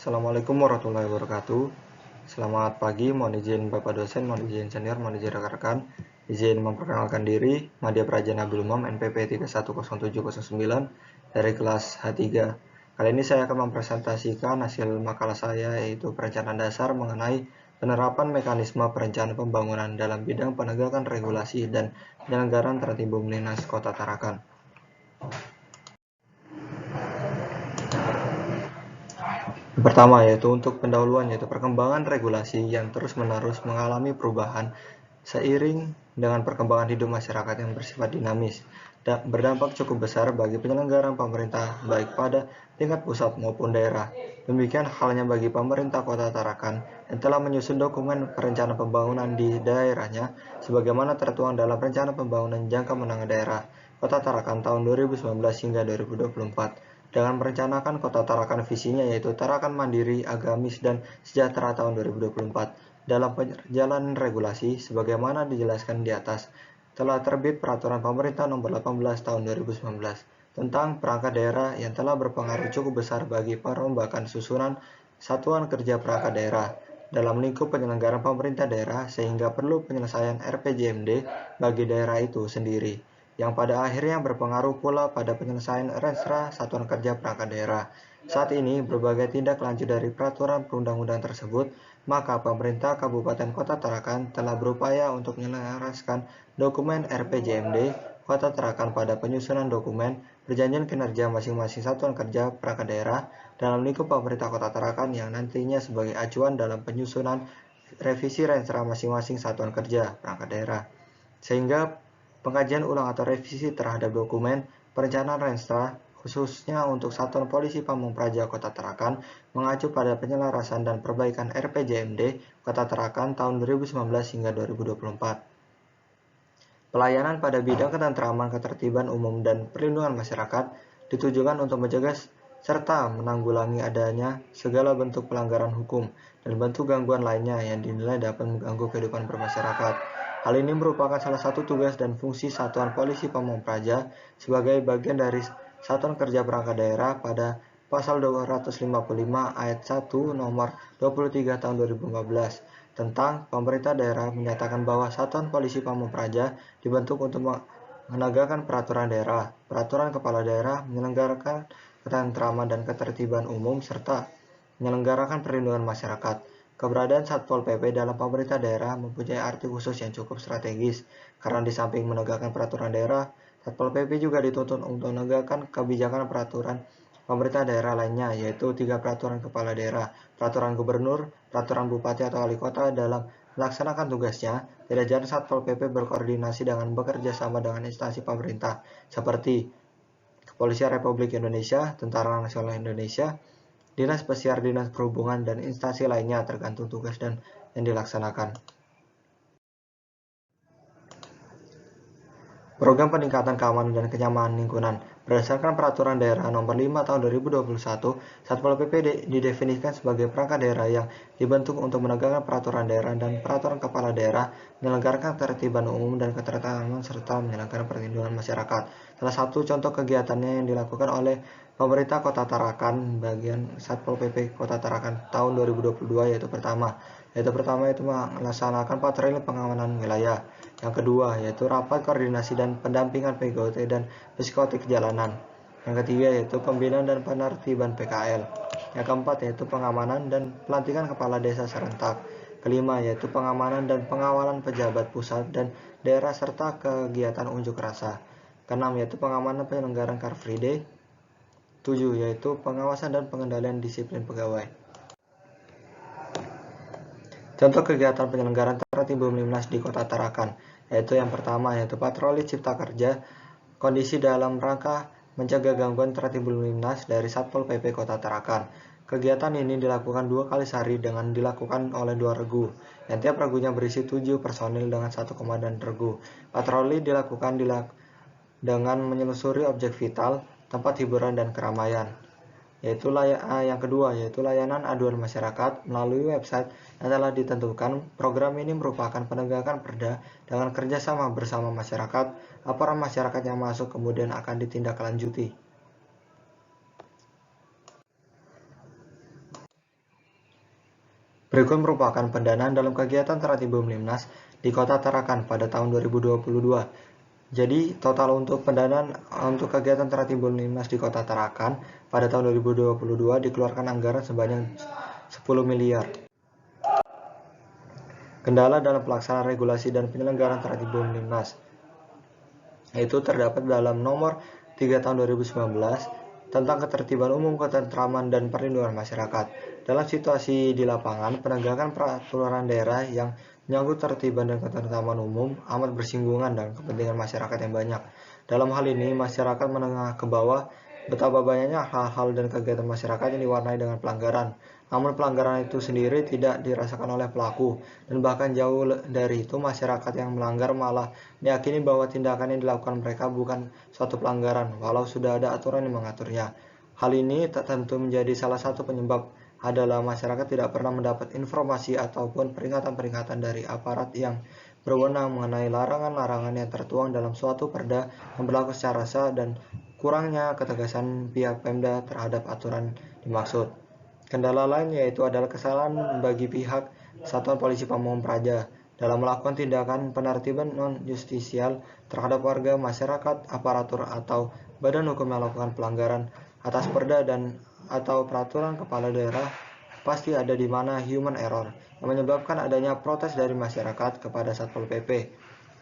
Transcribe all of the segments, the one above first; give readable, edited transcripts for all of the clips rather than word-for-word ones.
Assalamualaikum warahmatullahi wabarakatuh. Selamat pagi, mohon izin Bapak dosen, mohon izin senior, mohon izin rekan-rekan. Izin memperkenalkan diri, Madya Prajana Abdul Umam, NPP 310709 dari kelas H3. Kali ini saya akan mempresentasikan hasil makalah saya, yaitu perencanaan dasar mengenai penerapan mekanisme perencanaan pembangunan dalam bidang penegakan regulasi dan penyelenggaraan tertimbun Lintas Kota Tarakan. Pertama yaitu untuk pendahuluan, yaitu perkembangan regulasi yang terus-menerus mengalami perubahan seiring dengan perkembangan hidup masyarakat yang bersifat dinamis dan berdampak cukup besar bagi penyelenggaraan pemerintah baik pada tingkat pusat maupun daerah. Demikian halnya bagi pemerintah Kota Tarakan yang telah menyusun dokumen perencanaan pembangunan di daerahnya sebagaimana tertuang dalam Rencana Pembangunan Jangka Menengah Daerah Kota Tarakan tahun 2019 hingga 2024. Dengan merencanakan Kota Tarakan visinya yaitu Tarakan Mandiri, Agamis, dan Sejahtera tahun 2024. Dalam perjalanan regulasi, sebagaimana dijelaskan di atas, telah terbit Peraturan Pemerintah Nomor 18 Tahun 2019 tentang perangkat daerah yang telah berpengaruh cukup besar bagi perombakan susunan satuan kerja perangkat daerah dalam lingkup penyelenggaraan pemerintah daerah sehingga perlu penyelesaian RPJMD bagi daerah itu sendiri, yang pada akhirnya berpengaruh pula pada penyelesaian Renstra Satuan Kerja Perangkat Daerah. Saat ini, berbagai tindak lanjut dari peraturan perundang-undang tersebut, maka pemerintah Kabupaten Kota Tarakan telah berupaya untuk menyelaraskan dokumen RPJMD Kota Tarakan pada penyusunan dokumen perjanjian kinerja masing-masing satuan kerja perangkat daerah dalam lingkup pemerintah Kota Tarakan yang nantinya sebagai acuan dalam penyusunan revisi Renstra masing-masing satuan kerja perangkat daerah. Sehingga pengkajian ulang atau revisi terhadap dokumen perencanaan Renstra khususnya untuk Satuan Polisi Pamung Praja Kota Tarakan mengacu pada penyelarasan dan perbaikan RPJMD Kota Tarakan tahun 2019 hingga 2024. Pelayanan pada bidang ketentraman, ketertiban umum, dan perlindungan masyarakat ditujukan untuk mencegah serta menanggulangi adanya segala bentuk pelanggaran hukum dan bentuk gangguan lainnya yang dinilai dapat mengganggu kehidupan bermasyarakat. Hal ini merupakan salah satu tugas dan fungsi Satuan Polisi Pamung Praja sebagai bagian dari Satuan Kerja Perangkat Daerah pada Pasal 255 Ayat 1 Nomor 23 Tahun 2015 tentang pemerintah daerah menyatakan bahwa Satuan Polisi Pamung Praja dibentuk untuk menegakkan peraturan daerah, peraturan kepala daerah, menyelenggarakan ketentraman dan ketertiban umum, serta menyelenggarakan perlindungan masyarakat. Keberadaan Satpol PP dalam pemerintah daerah mempunyai arti khusus yang cukup strategis, karena di samping menegakkan peraturan daerah, Satpol PP juga dituntut untuk menegakkan kebijakan peraturan pemerintah daerah lainnya, yaitu 3 peraturan kepala daerah, peraturan gubernur, peraturan bupati atau wali kota. Dalam melaksanakan tugasnya, jajaran Satpol PP berkoordinasi dengan bekerja sama dengan instansi pemerintah, seperti Kepolisian Republik Indonesia, Tentara Nasional Indonesia, Dinas Pesiar, Dinas Perhubungan, dan instansi lainnya tergantung tugas dan yang dilaksanakan. Program peningkatan keamanan dan kenyamanan lingkungan. Berdasarkan Peraturan Daerah Nomor 5 Tahun 2021, Satpol PP didefinisikan sebagai perangkat daerah yang dibentuk untuk menegakkan peraturan daerah dan peraturan kepala daerah, menyelenggarakan ketertiban umum dan ketertiban serta menyelenggarakan perlindungan masyarakat. Salah satu contoh kegiatannya yang dilakukan oleh pemerintah Kota Tarakan bagian Satpol PP Kota Tarakan tahun 2022 yaitu pertama itu melaksanakan patroli pengamanan wilayah. Yang kedua yaitu rapat koordinasi dan pendampingan PGOT dan psikotik jalanan. Yang ketiga yaitu pembinaan dan penertiban PKL. Yang keempat yaitu pengamanan dan pelantikan kepala desa serentak. Kelima yaitu pengamanan dan pengawalan pejabat pusat dan daerah serta kegiatan unjuk rasa. Keenam yaitu pengamanan penyelenggaraan Car Free Day. 7 yaitu pengawasan dan pengendalian disiplin pegawai. Contoh kegiatan penyelenggaraan tertib Lumnas di Kota Tarakan, yaitu yang pertama yaitu patroli cipta kerja, kondisi dalam rangka mencegah gangguan tertib Lumnas dari Satpol PP Kota Tarakan. Kegiatan ini dilakukan 2 kali sehari dengan dilakukan oleh 2 regu, yang tiap regunya berisi 7 personil dengan 1 komandan regu. Patroli dilakukan dengan menyelusuri objek vital, tempat hiburan dan keramaian. Yang kedua yaitu layanan aduan masyarakat melalui website yang telah ditentukan. Program ini merupakan penegakan perda dengan kerjasama bersama masyarakat. Laporan masyarakat yang masuk kemudian akan ditindaklanjuti. Berikut merupakan pendanaan dalam kegiatan Teratimbun Limnas di Kota Tarakan pada tahun 2022. Jadi total untuk pendanaan untuk kegiatan Teratimbun Limnas di Kota Tarakan pada tahun 2022 dikeluarkan anggaran sebanyak 10 miliar. Kendala dalam pelaksanaan regulasi dan penyelenggaraan Teratimbun Limnas yaitu terdapat dalam nomor 3 tahun 2019 tentang ketertiban umum, ketentraman, dan perlindungan masyarakat. Dalam situasi di lapangan, penegakan peraturan daerah yang menyangkut ketertiban dan ketentraman umum amat bersinggungan dengan kepentingan masyarakat yang banyak. Dalam hal ini, masyarakat menengah ke bawah betapa banyaknya hal-hal dan kegiatan masyarakat yang diwarnai dengan pelanggaran. Namun pelanggaran itu sendiri tidak dirasakan oleh pelaku, dan bahkan jauh dari itu masyarakat yang melanggar malah meyakini bahwa tindakan yang dilakukan mereka bukan suatu pelanggaran, walau sudah ada aturan yang mengaturnya. Hal ini tentu menjadi salah satu penyebab adalah masyarakat tidak pernah mendapat informasi ataupun peringatan-peringatan dari aparat yang berwenang mengenai larangan-larangan yang tertuang dalam suatu perda yang berlaku secara sah dan kurangnya ketegasan pihak Pemda terhadap aturan dimaksud. Kendala lain yaitu adalah kesalahan bagi pihak Satuan Polisi Pamong Praja dalam melakukan tindakan penertiban non-justisial terhadap warga, masyarakat, aparatur, atau badan hukum yang melakukan pelanggaran atas perda dan atau peraturan kepala daerah. Pasti ada di mana human error yang menyebabkan adanya protes dari masyarakat kepada Satpol PP.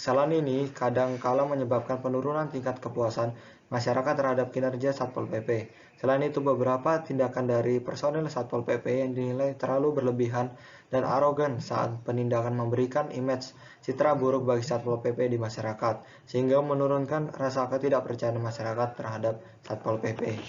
Kesalahan ini kadang kala menyebabkan penurunan tingkat kepuasan masyarakat terhadap kinerja Satpol PP. Selain itu, beberapa tindakan dari personil Satpol PP yang dinilai terlalu berlebihan dan arogan saat penindakan memberikan image citra buruk bagi Satpol PP di masyarakat, sehingga menurunkan rasa ketidakpercayaan masyarakat terhadap Satpol PP.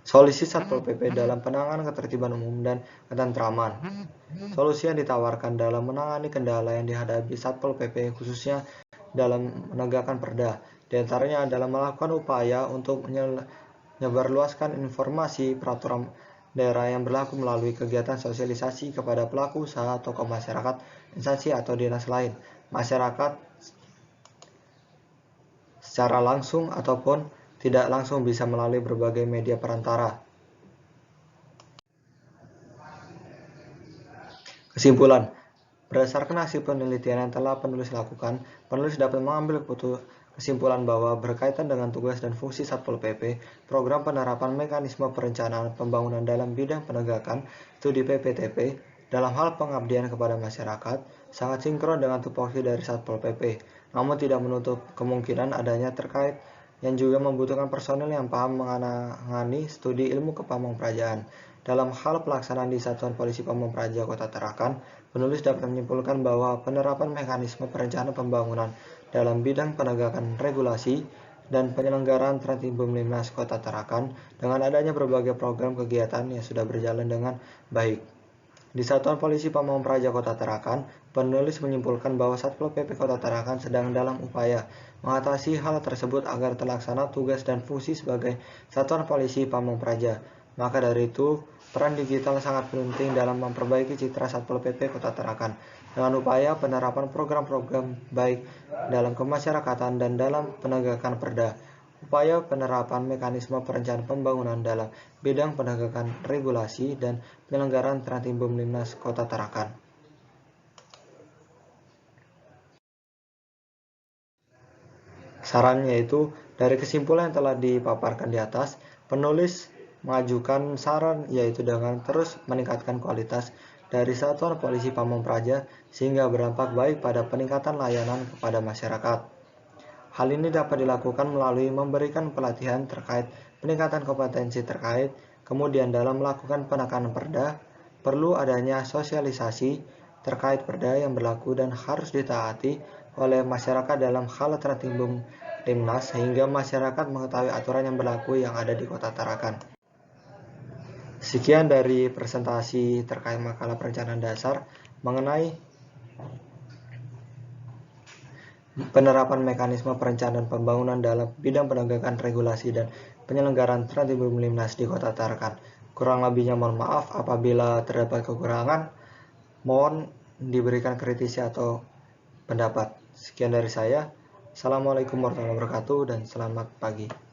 Solusi Satpol PP dalam penanganan ketertiban umum dan ketentraman. Solusi yang ditawarkan dalam menangani kendala yang dihadapi Satpol PP khususnya dalam menegakkan perda. Di antaranya adalah melakukan upaya untuk menyebarluaskan informasi peraturan daerah yang berlaku melalui kegiatan sosialisasi kepada pelaku usaha, tokoh masyarakat, instansi atau dinas lain, masyarakat secara langsung ataupun tidak langsung bisa melalui berbagai media perantara. Kesimpulan, berdasarkan hasil penelitian yang telah penulis lakukan, penulis dapat mengambil kesimpulan bahwa berkaitan dengan tugas dan fungsi Satpol PP, program penerapan mekanisme perencanaan pembangunan dalam bidang penegakan studi PPTP dalam hal pengabdian kepada masyarakat sangat sinkron dengan tupoksi dari Satpol PP, namun tidak menutup kemungkinan adanya terkait yang juga membutuhkan personil yang paham menangani studi ilmu kepamongprajaan. Dalam hal pelaksanaan di Satuan Polisi Pamong Praja Kota Tarakan, penulis dapat menyimpulkan bahwa penerapan mekanisme perencanaan pembangunan dalam bidang penegakan regulasi dan penyelenggaraan Teratimbun Limnas Kota Tarakan dengan adanya berbagai program kegiatan yang sudah berjalan dengan baik. Di Satuan Polisi Pamong Praja Kota Tarakan, penulis menyimpulkan bahwa Satpol PP Kota Tarakan sedang dalam upaya mengatasi hal tersebut agar terlaksana tugas dan fungsi sebagai Satuan Polisi Pamong Praja. Maka dari itu, peran digital sangat penting dalam memperbaiki citra Satpol PP Kota Tarakan dengan upaya penerapan program-program baik dalam kemasyarakatan dan dalam penegakan perda. Upaya penerapan mekanisme perencanaan pembangunan dalam bidang penegakan regulasi dan penyelenggaraan Teratimbun Limnas Kota Tarakan. Saran yaitu, dari kesimpulan yang telah dipaparkan di atas, penulis mengajukan saran yaitu dengan terus meningkatkan kualitas dari Satuan Polisi Pamong Praja sehingga berdampak baik pada peningkatan layanan kepada masyarakat. Hal ini dapat dilakukan melalui memberikan pelatihan terkait peningkatan kompetensi terkait, kemudian dalam melakukan penekanan perda, perlu adanya sosialisasi terkait perda yang berlaku dan harus ditaati oleh masyarakat dalam hal Teratimbun Limnas sehingga masyarakat mengetahui aturan yang berlaku yang ada di Kota Tarakan. Sekian dari presentasi terkait makalah perencanaan dasar mengenai penerapan mekanisme perencanaan pembangunan dalam bidang penegakan regulasi dan penyelenggaraan Teratimbun Limnas di Kota Tarakan. Kurang lebihnya mohon maaf apabila terdapat kekurangan. Mohon diberikan kritisi atau pendapat. Sekian dari saya. Assalamualaikum warahmatullahi wabarakatuh dan selamat pagi.